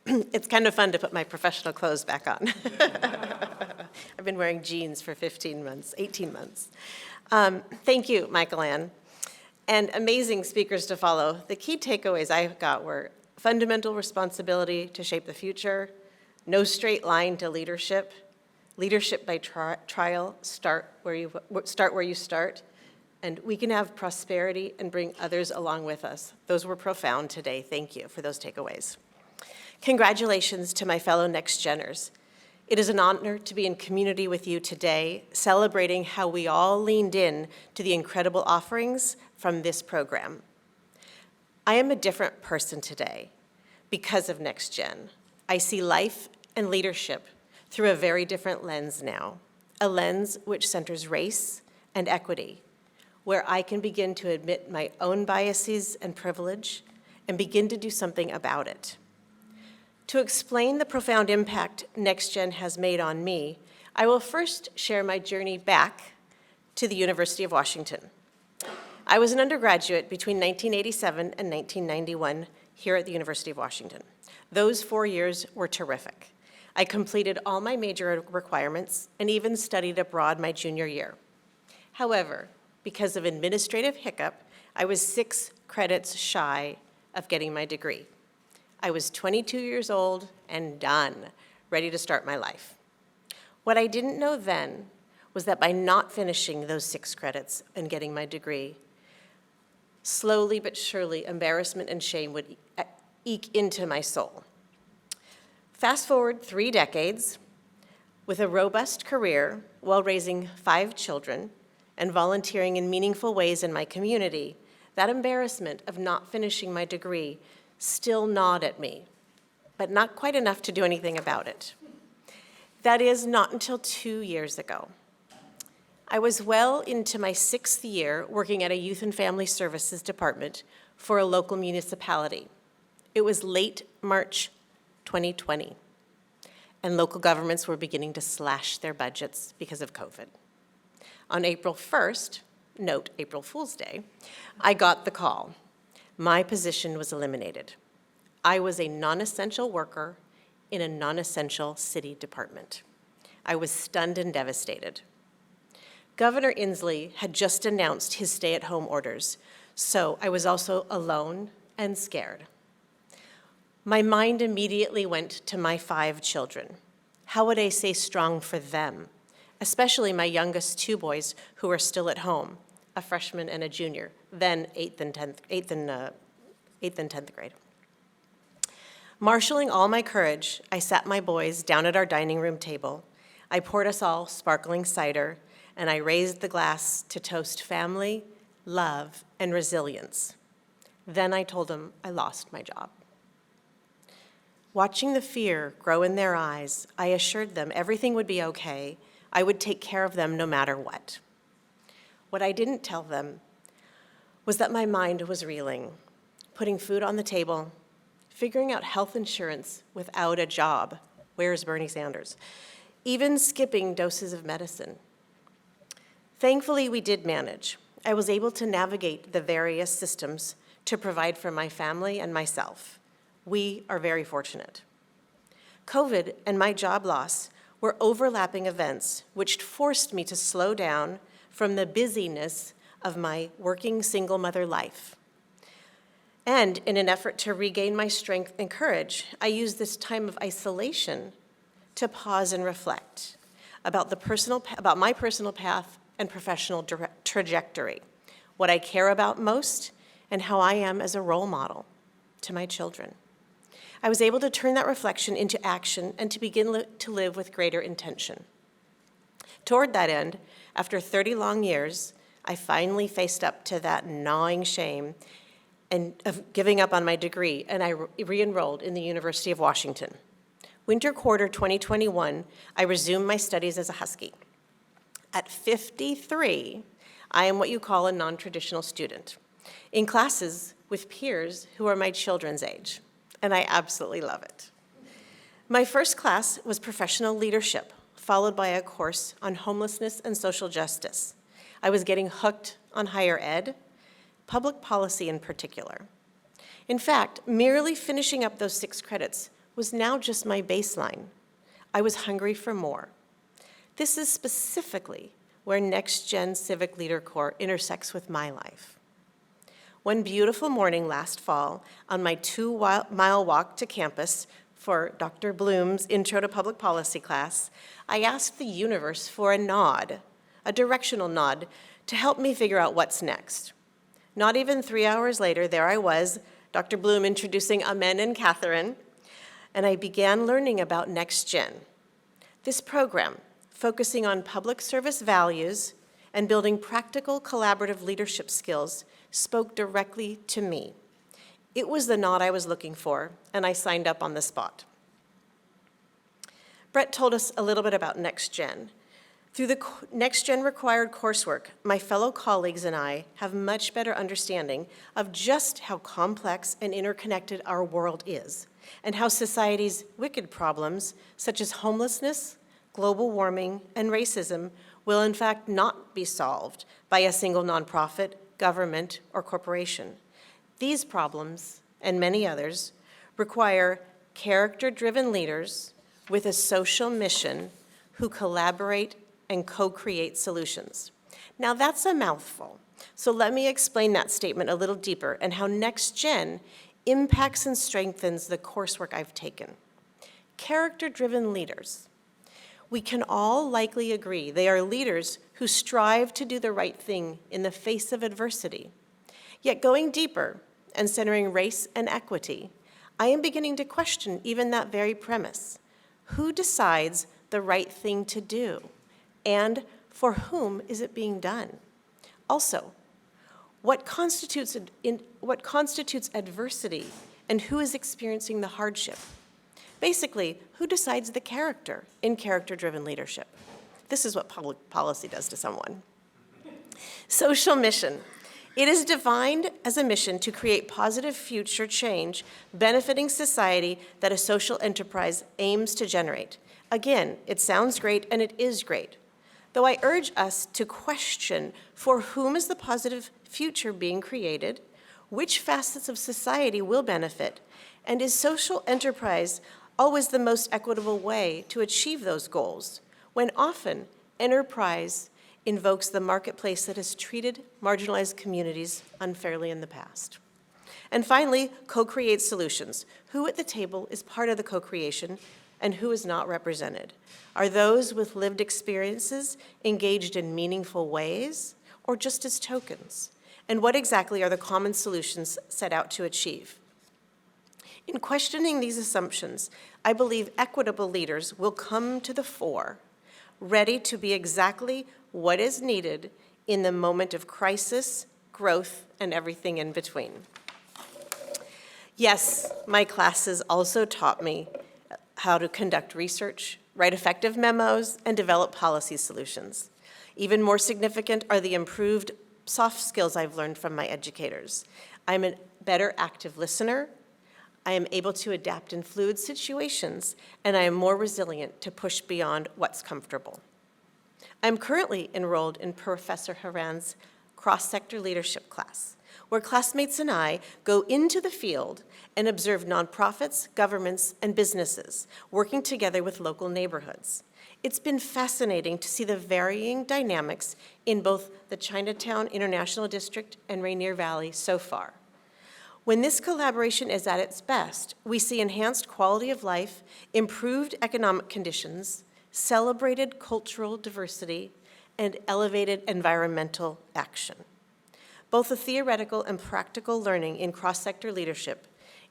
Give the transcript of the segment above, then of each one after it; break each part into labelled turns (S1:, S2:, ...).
S1: It's kind of fun to put my professional clothes back on. I've been wearing jeans for 18 months. Thank you, Michael Ann. And amazing speakers to follow. The key takeaways I got were fundamental responsibility to shape the future, no straight line to leadership, leadership by trial, start where you start, and we can have prosperity and bring others along with us. Those were profound today. Thank you for those takeaways. Congratulations to my fellow NextGeners. It is an honor to be in community with you today, celebrating how we all leaned in to the incredible offerings from this program. I am a different person today because of NextGen. I see life and leadership through a very different lens now, a lens which centers race and equity, where I can begin to admit my own biases and privilege and begin to do something about it. To explain the profound impact NextGen has made on me, I will first share my journey back to the University of Washington. I was an undergraduate between 1987 and 1991 here at the University of Washington. Those 4 years were terrific. I completed all my major requirements and even studied abroad my junior year. However, because of administrative hiccup, I was 6 credits shy of getting my degree. I was 22 years old and done, ready to start my life. What I didn't know then was that by not finishing those 6 credits and getting my degree, slowly but surely embarrassment and shame would eke into my soul. Fast forward 3 decades, with a robust career while raising 5 children and volunteering in meaningful ways in my community, that embarrassment of not finishing my degree still gnawed at me, but not quite enough to do anything about it. That is, not until 2 years ago. I was well into my 6th year working at a youth and family services department for a local municipality. It was late March 2020, and local governments were beginning to slash their budgets because of COVID. On April 1st, note April Fool's Day, I got the call. My position was eliminated. I was a non-essential worker in a non-essential city department. I was stunned and devastated. Governor Inslee had just announced his stay-at-home orders, so I was also alone and scared. My mind immediately went to my 5 children. How would I stay strong for them, especially my youngest 2 boys who were still at home, a freshman and a junior, then 8th and 10th grade. Marshaling all my courage, I sat my boys down at our dining room table. I poured us all sparkling cider, and I raised the glass to toast family, love, and resilience. Then I told them I lost my job. Watching the fear grow in their eyes, I assured them everything would be okay. I would take care of them no matter what. What I didn't tell them was that my mind was reeling, putting food on the table, figuring out health insurance without a job. Where's Bernie Sanders? Even skipping doses of medicine. Thankfully, we did manage. I was able to navigate the various systems to provide for my family and myself. We are very fortunate. COVID and my job loss were overlapping events which forced me to slow down from the busyness of my working single mother life. And in an effort to regain my strength and courage, I used this time of isolation to pause and reflect about my personal path and professional trajectory, what I care about most, and how I am as a role model to my children. I was able to turn that reflection into action and to begin to live with greater intention. Toward that end, after 30 long years, I finally faced up to that gnawing shame and of giving up on my degree, and I re-enrolled in the University of Washington. Winter quarter 2021, I resumed my studies as a Husky. At 53, I am what you call a non-traditional student, in classes with peers who are my children's age, and I absolutely love it. My first class was professional leadership, followed by a course on homelessness and social justice. I was getting hooked on higher ed, public policy in particular. In fact, merely finishing up those 6 credits was now just my baseline. I was hungry for more. This is specifically where NextGen Civic Leader Corps intersects with my life. One beautiful morning last fall, on my 2-mile walk to campus for Dr. Bloom's Intro to Public Policy class, I asked the universe for a nod, a directional nod, to help me figure out what's next. Not even 3 hours later, there I was, Dr. Bloom introducing Amen and Catherine, and I began learning about NextGen. This program, focusing on public service values and building practical collaborative leadership skills, spoke directly to me. It was the nod I was looking for, and I signed up on the spot. Brett told us a little bit about NextGen. Through the NextGen required coursework, my fellow colleagues and I have much better understanding of just how complex and interconnected our world is, and how society's wicked problems, such as homelessness, global warming, and racism, will in fact not be solved by a single nonprofit, government, or corporation. These problems, and many others, require character-driven leaders with a social mission who collaborate and co-create solutions. Now that's a mouthful, so let me explain that statement a little deeper and how NextGen impacts and strengthens the coursework I've taken. Character-driven leaders. We can all likely agree they are leaders who strive to do the right thing in the face of adversity. Yet going deeper and centering race and equity, I am beginning to question even that very premise. Who decides the right thing to do? And for whom is it being done? Also, what constitutes adversity and who is experiencing the hardship? Basically, who decides the character in character-driven leadership? This is what public policy does to someone. Social mission. It is defined as a mission to create positive future change benefiting society that a social enterprise aims to generate. Again, it sounds great and it is great, though I urge us to question for whom is the positive future being created, which facets of society will benefit, and is social enterprise always the most equitable way to achieve those goals, when often enterprise invokes the marketplace that has treated marginalized communities unfairly in the past. And finally, co-create solutions. Who at the table is part of the co-creation and who is not represented? Are those with lived experiences engaged in meaningful ways or just as tokens? And what exactly are the common solutions set out to achieve? In questioning these assumptions, I believe equitable leaders will come to the fore, ready to be exactly what is needed in the moment of crisis, growth, and everything in between. Yes, my classes also taught me how to conduct research, write effective memos, and develop policy solutions. Even more significant are the improved soft skills I've learned from my educators. I'm a better active listener, I am able to adapt in fluid situations, and I am more resilient to push beyond what's comfortable. I'm currently enrolled in Professor Haran's cross-sector leadership class, where classmates and I go into the field and observe nonprofits, governments, and businesses working together with local neighborhoods. It's been fascinating to see the varying dynamics in both the Chinatown International District and Rainier Valley so far. When this collaboration is at its best, we see enhanced quality of life, improved economic conditions, celebrated cultural diversity, and elevated environmental action. Both the theoretical and practical learning in cross-sector leadership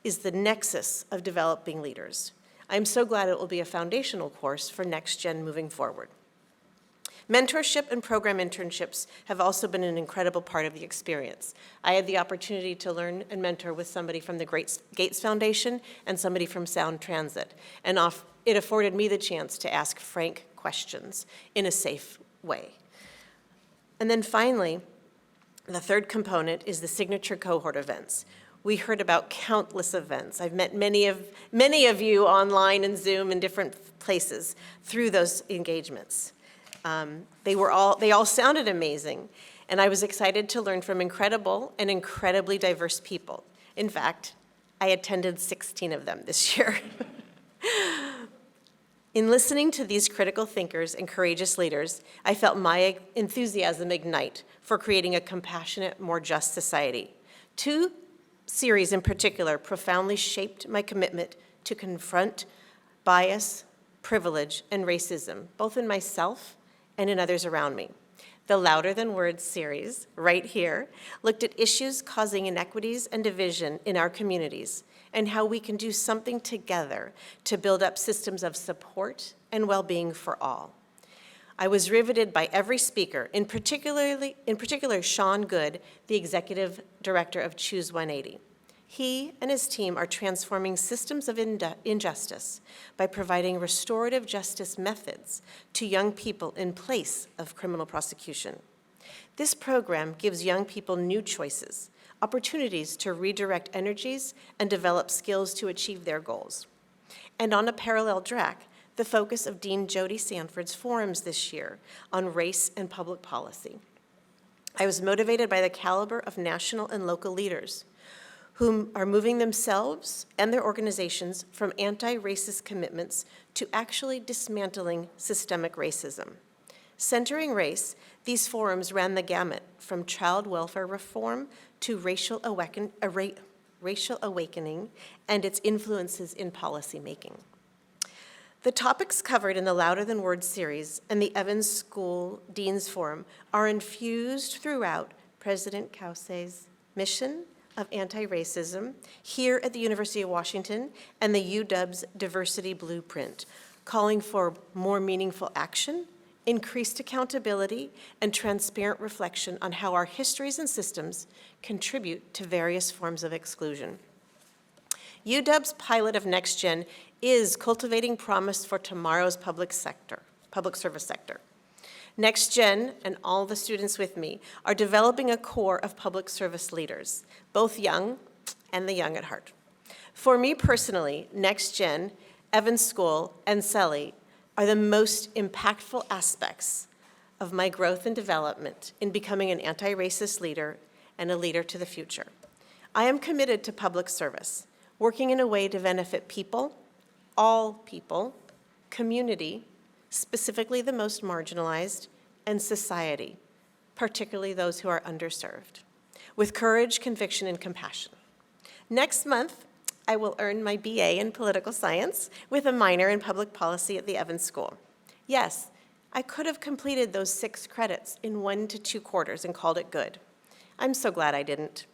S1: is the nexus of developing leaders. I'm so glad it will be a foundational course for NextGen moving forward. Mentorship and program internships have also been an incredible part of the experience. I had the opportunity to learn and mentor with somebody from the Gates Foundation and somebody from Sound Transit, and it afforded me the chance to ask frank questions in a safe way. And then finally, the third component is the signature cohort events. We heard about countless events. I've met many of you online and Zoom in different places through those engagements. They all sounded amazing, and I was excited to learn from incredible and incredibly diverse people. In fact, I attended 16 of them this year. In listening to these critical thinkers and courageous leaders, I felt my enthusiasm ignite for creating a compassionate, more just society. Two series in particular profoundly shaped my commitment to confront bias, privilege, and racism, both in myself and in others around me. The Louder Than Words series, right here, looked at issues causing inequities and division in our communities and how we can do something together to build up systems of support and well-being for all. I was riveted by every speaker, in particular Sean Good, the executive director of Choose 180. He and his team are transforming systems of injustice by providing restorative justice methods to young people in place of criminal prosecution. This program gives young people new choices, opportunities to redirect energies and develop skills to achieve their goals. And on a parallel track, the focus of Dean Jody Sanford's forums this year on race and public policy. I was motivated by the caliber of national and local leaders whom are moving themselves and their organizations from anti-racist commitments to actually dismantling systemic racism. Centering race, these forums ran the gamut from child welfare reform to racial awakening and its influences in policymaking. The topics covered in the Louder Than Words series and the Evans School Dean's Forum are infused throughout President Cauce's mission of anti-racism here at the University of Washington and the UW's Diversity Blueprint, calling for more meaningful action, increased accountability, and transparent reflection on how our histories and systems contribute to various forms of exclusion. UW's pilot of NextGen is cultivating promise for tomorrow's public service sector. NextGen and all the students with me are developing a core of public service leaders, both young and the young at heart. For me personally, NextGen, Evans School, and Sari are the most impactful aspects of my growth and development in becoming an anti-racist leader and a leader to the future. I am committed to public service, working in a way to benefit people, all people, community, specifically the most marginalized, and society, particularly those who are underserved, with courage, conviction, and compassion. Next month, I will earn my BA in political science with a minor in public policy at the Evans School. Yes, I could have completed those 6 credits in 1 to 2 quarters and called it good. I'm so glad I didn't.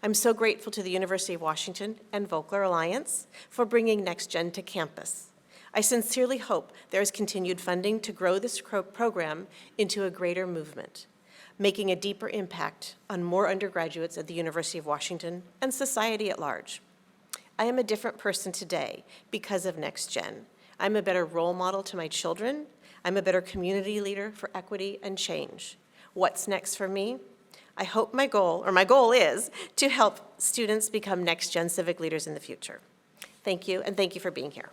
S1: I'm so grateful to the University of Washington and Volcker Alliance for bringing NextGen to campus. I sincerely hope there is continued funding to grow this program into a greater movement, making a deeper impact on more undergraduates at the University of Washington and society at large. I am a different person today because of NextGen. I'm a better role model to my children. I'm a better community leader for equity and change. What's next for me? I hope my goal is to help students become NextGen civic leaders in the future. Thank you, and thank you for being here.